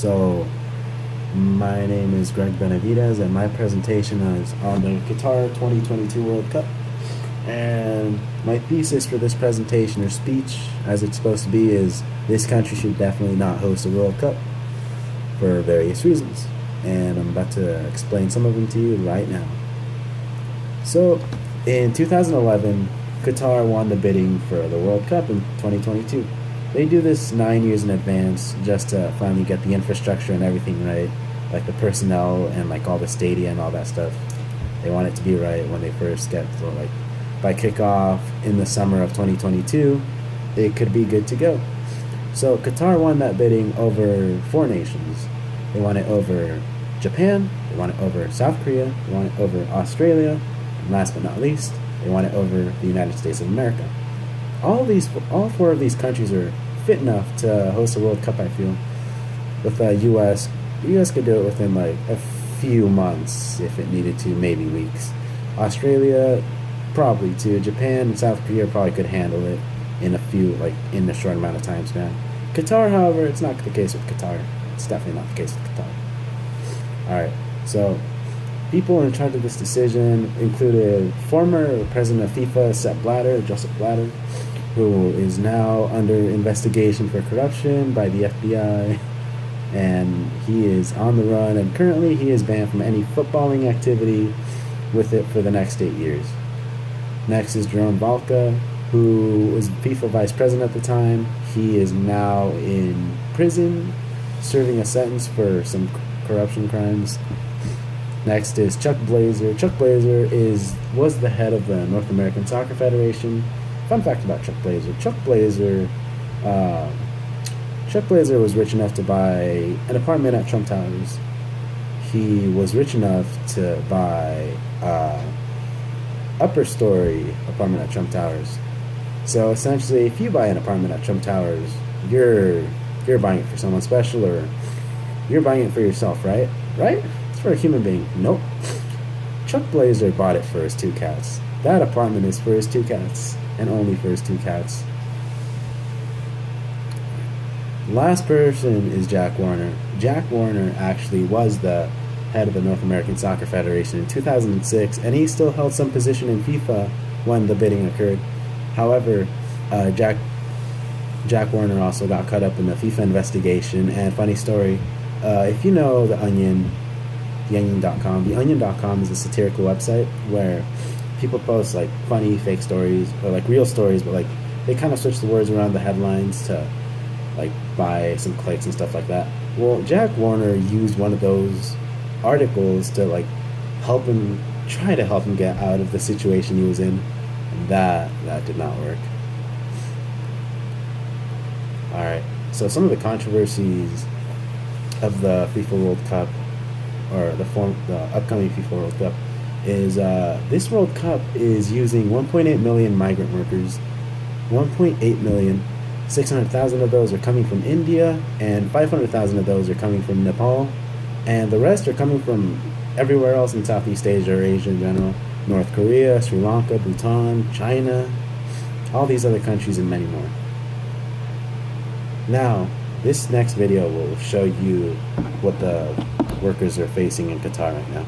So, my name is Greg Benavidez, and my presentation is on the Qatar 2022 World Cup. And my thesis for this presentation or speech, as it's supposed to be, is this country should definitely not host a World Cup for various reasons. And I'm about to explain some of them to you right now. So, in 2011, Qatar won the bidding for the World Cup in 2022. They do this 9 years in advance just to finally get the infrastructure and everything right, like the personnel and like all the stadia and all that stuff. They want it to be right when they first get, so like by kickoff in the summer of 2022, it could be good to go. So Qatar won that bidding over 4 nations. They won it over Japan, they won it over South Korea, they won it over Australia, and last but not least, they won it over the United States of America. All 4 of these countries are fit enough to host a World Cup, I feel. With the U.S., the U.S. could do it within like a few months if it needed to, maybe weeks. Australia, probably too. Japan and South Korea probably could handle it in in a short amount of time span. Qatar, however, it's not the case with Qatar. It's definitely not the case with Qatar. Alright, so people in charge of this decision included former president of FIFA, Joseph Blatter, who is now under investigation for corruption by the FBI, and he is on the run, and currently he is banned from any footballing activity with it for the next 8 years. Next is Jerome Valcke, who was FIFA vice president at the time. He is now in prison, serving a sentence for some corruption crimes. Next is Chuck Blazer. Chuck Blazer was the head of the North American Soccer Federation. Fun fact about Chuck Blazer. Chuck Blazer was rich enough to buy an apartment at Trump Towers. He was rich enough to buy upper story apartment at Trump Towers. So essentially, if you buy an apartment at Trump Towers, you're buying it for someone special, or you're buying it for yourself, right? Right? It's for a human being. Nope. Chuck Blazer bought it for his 2 cats. That apartment is for his 2 cats, and only for his 2 cats. Last person is Jack Warner. Jack Warner actually was the head of the North American Soccer Federation in 2006, and he still held some position in FIFA when the bidding occurred. However, Jack Warner also got caught up in the FIFA investigation. And funny story, if you know The Onion, theonion.com, theonion.com is a satirical website where people post like funny fake stories, or like real stories, but like they kind of switch the words around the headlines to like buy some clicks and stuff like that. Well, Jack Warner used one of those articles to like try to help him get out of the situation he was in, and that did not work. Alright, so some of the controversies of the FIFA World Cup, or the upcoming FIFA World Cup, is this World Cup is using 1.8 million migrant workers. 1.8 million, 600,000 of those are coming from India, and 500,000 of those are coming from Nepal, and the rest are coming from everywhere else in Southeast Asia or Asia in general. North Korea, Sri Lanka, Bhutan, China, all these other countries, and many more. Now, this next video will show you what the workers are facing in Qatar right now.